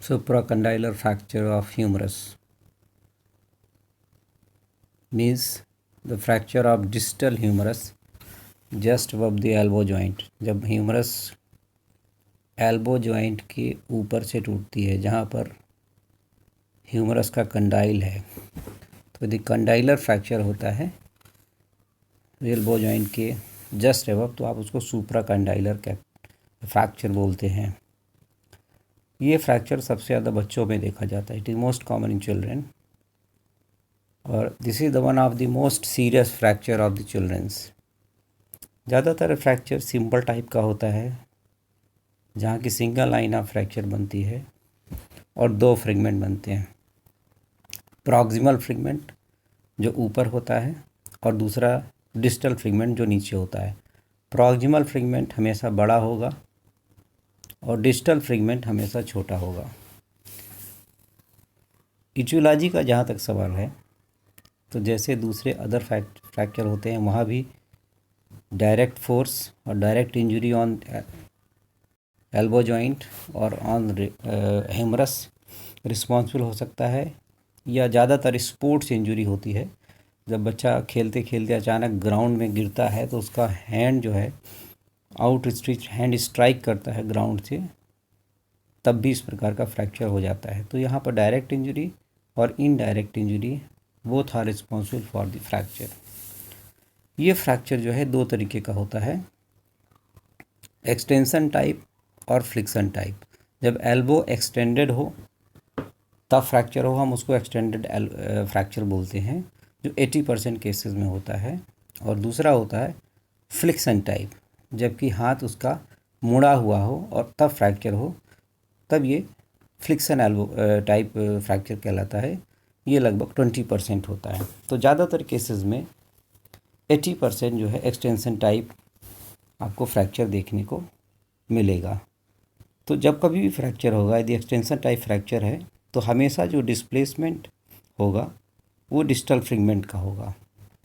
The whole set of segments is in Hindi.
Supracondylar fracture of humerus means the fracture of distal humerus just above the elbow joint. जब humerus elbow joint के ऊपर से टूटती है, जहाँ पर humerus का कंडाइल है, तो यदि कंडाइलर फ्रैक्चर होता है एल्बो जॉइंट के जस्ट अबव, तो आप उसको सुप्राकंडाइलर फ्रैक्चर बोलते हैं। ये फ्रैक्चर सबसे ज़्यादा बच्चों में देखा जाता है। It is most common in children और this is the one of the most serious fracture of the childrens. ज़्यादातर फ्रैक्चर सिंपल टाइप का होता है, जहाँ की सिंगल लाइन ऑफ फ्रैक्चर बनती है और दो फ्रेगमेंट बनते हैं। प्रॉक्सिमल फ्रेगमेंट जो ऊपर होता है और दूसरा डिस्टल फ्रेगमेंट जो नीचे होता है। प्रॉक्सिमल फ्रेगमेंट हमेशा बड़ा होगा और डिस्टल फ्रेगमेंट हमेशा छोटा होगा। इटियोलॉजी का जहाँ तक सवाल है, तो जैसे दूसरे अदर फ्रैक्चर होते हैं, वहाँ भी डायरेक्ट फोर्स और direct injury on elbow joint और ऑन ह्यूमरस रिस्पॉन्सिबल हो सकता है, या ज़्यादातर स्पोर्ट्स इंजरी होती है। जब बच्चा खेलते खेलते अचानक ग्राउंड में गिरता है तो उसका हैंड जो है आउट स्ट्रिच हैंड स्ट्राइक करता है ग्राउंड से, तब भी इस प्रकार का फ्रैक्चर हो जाता है। तो यहाँ पर डायरेक्ट इंजरी और indirect injury both are responsible for the fracture. ये फ्रैक्चर जो है दो तरीके का होता है, एक्सटेंशन टाइप और फ्लिक्सन टाइप। जब एल्बो एक्सटेंडेड हो तब फ्रैक्चर हो, हम उसको एक्सटेंडेड फ्रैक्चर बोलते हैं, जो 80% केसेस में होता है। और दूसरा होता है फ्लिक्सन टाइप, जबकि हाथ उसका मुड़ा हुआ हो और तब फ्रैक्चर हो, तब ये फ्लिक्सन एल्बो टाइप फ्रैक्चर कहलाता है। ये लगभग 20% होता है। तो ज़्यादातर केसेस में 80% जो है एक्सटेंशन टाइप आपको फ्रैक्चर देखने को मिलेगा। तो जब कभी भी फ्रैक्चर होगा, यदि एक्सटेंशन टाइप फ्रैक्चर है, तो हमेशा जो डिस्प्लेसमेंट होगा वो डिस्टल फ्रेगमेंट का होगा।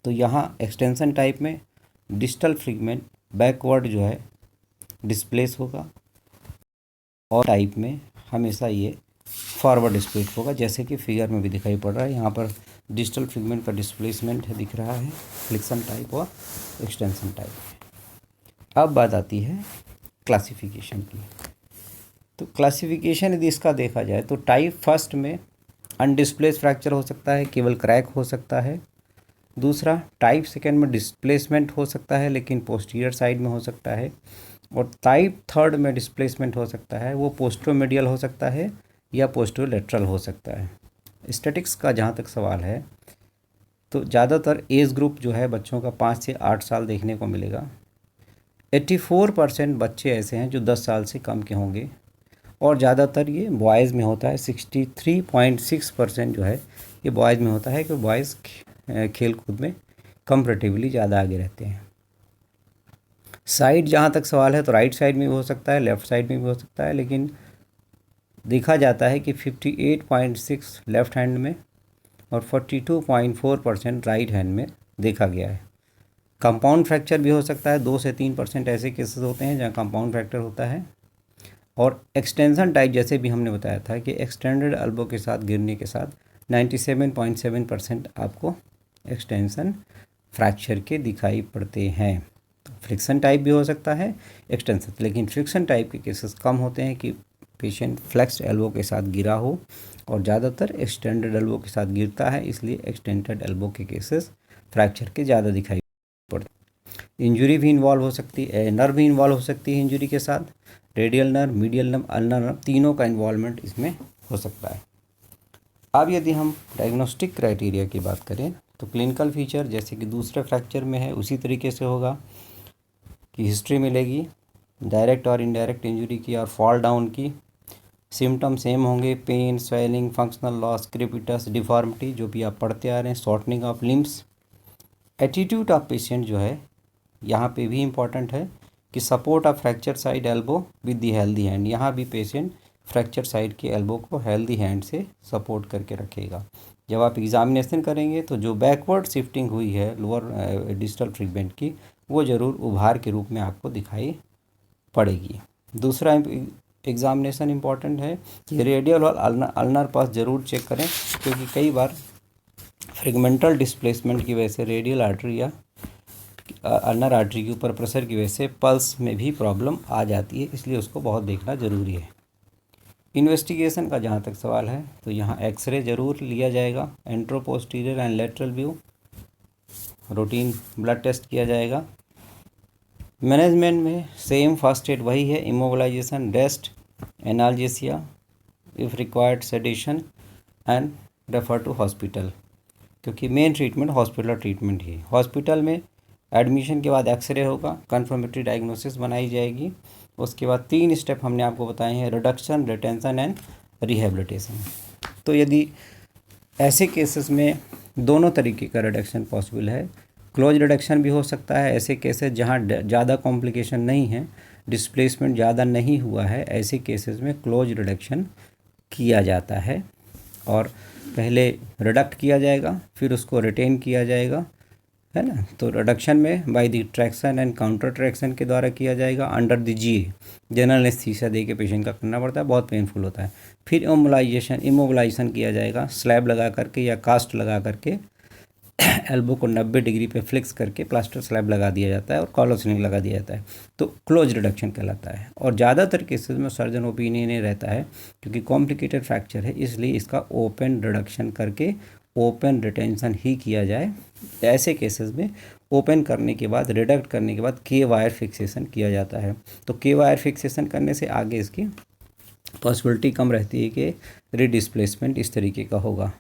तो यहाँ एक्सटेंशन टाइप में डिस्टल फ्रेगमेंट बैकवर्ड जो है डिस्प्लेस होगा, और टाइप में हमेशा ये फॉरवर्ड डिस्प्लेस होगा, जैसे कि फिगर में भी दिखाई पड़ रहा है। यहाँ पर डिस्टल फ्रेगमेंट का डिस्प्लेसमेंट है दिख रहा है, फ्लिक्सन टाइप और एक्सटेंशन टाइप। अब बात आती है क्लासिफिकेशन की। तो क्लासिफिकेशन यदि इसका देखा जाए तो टाइप फर्स्ट में अनडिस्प्लेस फ्रैक्चर हो सकता है, केवल क्रैक हो सकता है। दूसरा टाइप सेकेंड में डिस्प्लेसमेंट हो सकता है, लेकिन पोस्टीरियर साइड में हो सकता है। और टाइप थर्ड में डिस्प्लेसमेंट हो सकता है, वो पोस्टरोमीडियल हो सकता है या पोस्टरोलेटरल हो सकता है। स्टैटिक्स का जहाँ तक सवाल है, तो ज़्यादातर एज ग्रुप जो है बच्चों का 5 से 8 साल देखने को मिलेगा। 84% बच्चे ऐसे हैं जो 10 साल से कम के होंगे, और ज़्यादातर ये बॉयज़ में होता है। 63.6% जो है ये बॉयज़ में होता है, कि बॉयज़ खेल कूद में कंपैरेटिवली ज़्यादा आगे रहते हैं। साइड जहाँ तक सवाल है, तो राइट साइड में भी हो सकता है, लेफ़्ट साइड में भी हो सकता है, लेकिन देखा जाता है कि 58.6 लेफ़्ट हैंड में और 42.4% राइट हैंड में देखा गया है। कंपाउंड फ्रैक्चर भी हो सकता है, 2 से 3% ऐसे केसेस होते हैं जहाँ कंपाउंड फ्रैक्चर होता है। और एक्सटेंशन टाइप जैसे भी हमने बताया था कि एक्सटेंडेड एल्बो के साथ गिरने के साथ 97.7% आपको एक्सटेंशन फ्रैक्चर के दिखाई पड़ते हैं। फ्रिक्शन टाइप भी हो सकता है एक्सटेंशन, लेकिन फ्रिक्शन टाइप के केसेस कम होते हैं कि पेशेंट फ्लेक्स्ड एल्बो के साथ गिरा हो, और ज़्यादातर एक्सटेंडेड एल्बो के साथ गिरता है, इसलिए एक्सटेंडेड एल्बो के केसेस फ्रैक्चर के ज़्यादा दिखाई पड़ते हैं। इंजरी भी इन्वॉल्व हो सकती है, नर्व भी इन्वॉल्व हो सकती है इंजरी के साथ। Radial nerve, medial nerve, ulnar nerve, तीनों का इन्वॉल्वमेंट इसमें हो सकता है। अब यदि हम डायग्नोस्टिक क्राइटेरिया की बात करें, तो क्लिनिकल फीचर जैसे कि दूसरे फ्रैक्चर में है उसी तरीके से होगा कि हिस्ट्री मिलेगी डायरेक्ट और इनडायरेक्ट इंजरी की और फॉल डाउन की। सिम्टम सेम होंगे, pain, swelling, functional loss, crepitus, deformity, जो भी आप पढ़ते आ रहे हैं, shortening of limbs. Attitude of patient जो है यहाँ पे भी इम्पॉर्टेंट है कि support of fracture side elbow with the healthy hand. यहाँ भी पेशेंट फ्रैक्चर साइड के एल्बो को हेल्दी हैंड से सपोर्ट करके रखेगा। जब आप एग्जामिनेशन करेंगे तो जो बैकवर्ड शिफ्टिंग हुई है लोअर डिस्टल फ्रेगमेंट की, वो ज़रूर उभार के रूप में आपको दिखाई पड़ेगी। दूसरा एग्जामिनेशन इम्पॉर्टेंट है कि रेडियल और अल्नर पास ज़रूर चेक करें, क्योंकि कई बार फ्रेगमेंटल डिस्प्लेसमेंट की वजह से रेडियल आर्टरी या अल्नर आर्टरी के ऊपर प्रेशर की वजह से पल्स में भी प्रॉब्लम आ जाती है, इसलिए उसको बहुत देखना ज़रूरी है। इन्वेस्टिगेशन का जहाँ तक सवाल है तो यहाँ एक्सरे ज़रूर लिया जाएगा, anteroposterior and lateral view, routine blood test किया जाएगा। मैनेजमेंट में सेम फर्स्ट एड वही है, immobilisation, rest, analgesia, if required sedation and refer to hospital, क्योंकि मेन ट्रीटमेंट हॉस्पिटल ट्रीटमेंट ही है। हॉस्पिटल में एडमिशन के बाद एक्सरे होगा, कन्फर्मेटरी डायग्नोसिस बनाई जाएगी, उसके बाद 3 स्टेप हमने आपको बताए हैं, रिडक्शन, रिटेंशन एंड रिहेबिलिटेशन। तो यदि ऐसे केसेस में दोनों तरीके का रिडक्शन पॉसिबल है, क्लोज रिडक्शन भी हो सकता है, ऐसे केसेस जहाँ ज़्यादा कॉम्प्लिकेशन नहीं है, डिस्प्लेसमेंट ज़्यादा नहीं हुआ है, ऐसे केसेस में क्लोज रिडक्शन किया जाता है और पहले रिडक्ट किया जाएगा, फिर उसको रिटेन किया जाएगा, है ना। तो रिडक्शन में by the traction and counter traction के द्वारा किया जाएगा under the GA, general anaesthesia दे के पेशेंट का करना पड़ता है, बहुत पेनफुल होता है। फिर इमोबिलाइजेशन किया जाएगा, स्लैब लगा करके या कास्ट लगा करके एल्बो को 90 डिग्री पे फ्लिक्स करके प्लास्टर स्लैब लगा दिया जाता है और कॉलर स्लिंग लगा दिया जाता है, तो क्लोज रिडक्शन कहलाता है। और ज़्यादातर केसेस में सर्जन ओपिनियन ही रहता है, क्योंकि कॉम्प्लिकेटेड फ्रैक्चर है, इसलिए इसका ओपन रिडक्शन करके ओपन रिटेंशन ही किया जाए। ऐसे केसेस में ओपन करने के बाद, रिडक्ट करने के बाद के वायर फिक्सेशन किया जाता है। तो के वायर फिक्सेशन करने से आगे इसकी पॉसिबिलिटी कम रहती है कि रीडिस्प्लेसमेंट इस तरीके का होगा।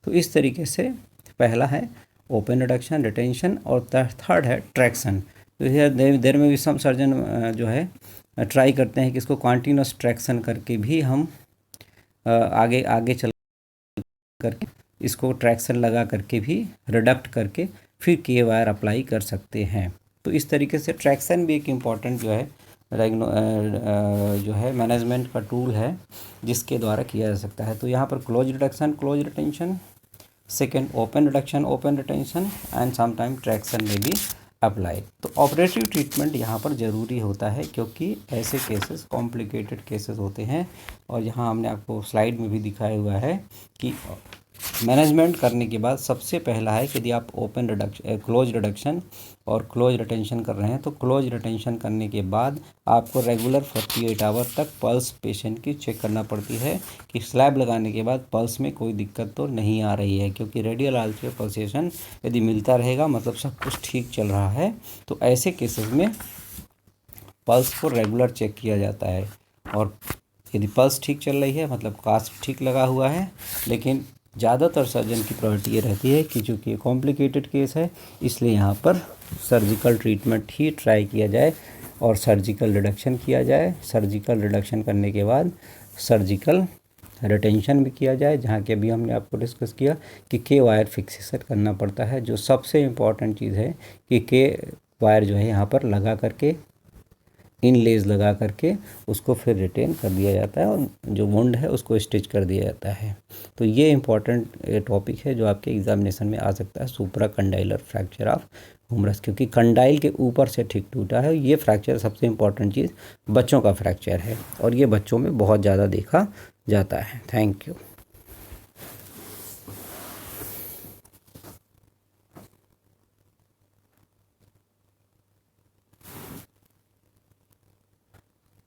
तो इस तरीके से पहला है ओपन रिडक्शन, रिटेंशन, और थर्ड है ट्रैक्शन। तो देर में भी सम सर्जन जो है ट्राई करते हैं कि इसको कॉन्टिन्यूस ट्रैक्शन करके भी हम आगे चल करके इसको ट्रैक्शन लगा करके भी रिडक्ट करके फिर के वायर अप्लाई कर सकते हैं। तो इस तरीके से ट्रैक्शन भी एक इम्पॉर्टेंट जो है मैनेजमेंट का टूल है, जिसके द्वारा किया जा सकता है। तो यहाँ पर close reduction, close retention, second open reduction, open retention and sometime traction में भी अप्लाई। तो ऑपरेटिव ट्रीटमेंट यहाँ पर ज़रूरी होता है, क्योंकि ऐसे केसेस कॉम्प्लिकेटेड केसेस होते हैं। और यहाँ हमने आपको स्लाइड में भी दिखाया हुआ है कि मैनेजमेंट करने के बाद सबसे पहला है कि यदि आप ओपन रिडक्शन, क्लोज रिडक्शन और क्लोज रिटेंशन कर रहे हैं, तो क्लोज रिटेंशन करने के बाद आपको रेगुलर 48 आवर तक पल्स पेशेंट की चेक करना पड़ती है कि स्लैब लगाने के बाद पल्स में कोई दिक्कत तो नहीं आ रही है, क्योंकि रेडियल आर्टरी पल्सेशन यदि मिलता रहेगा मतलब सब कुछ ठीक चल रहा है। तो ऐसे केसेस में पल्स को रेगुलर चेक किया जाता है, और यदि पल्स ठीक चल रही है मतलब कास्ट ठीक लगा हुआ है। लेकिन ज़्यादातर सर्जन की प्रायोरिटी ये रहती है कि चूँकि ये कॉम्प्लिकेटेड केस है, इसलिए यहाँ पर सर्जिकल ट्रीटमेंट ही ट्राई किया जाए और सर्जिकल रिडक्शन किया जाए। सर्जिकल रिडक्शन करने के बाद सर्जिकल रिटेंशन भी किया जाए, जहाँ के अभी हमने आपको डिस्कस किया कि के वायर फिक्सेशन करना पड़ता है। जो सबसे इम्पॉर्टेंट चीज़ है कि के वायर जो है यहाँ पर लगा करके, इनलेज लगा करके उसको फिर रिटेन कर दिया जाता है, और जो वुंड है उसको स्टिच कर दिया जाता है। तो ये इम्पॉर्टेंट टॉपिक है जो आपके एग्जामिनेशन में आ सकता है, सुप्रा कंडाइलर फ्रैक्चर ऑफ ह्यूमरस, क्योंकि कंडाइल के ऊपर से ठीक टूटा है। ये फ्रैक्चर सबसे इम्पॉर्टेंट चीज़ बच्चों का फ्रैक्चर है, और ये बच्चों में बहुत ज़्यादा देखा जाता है। Thank you.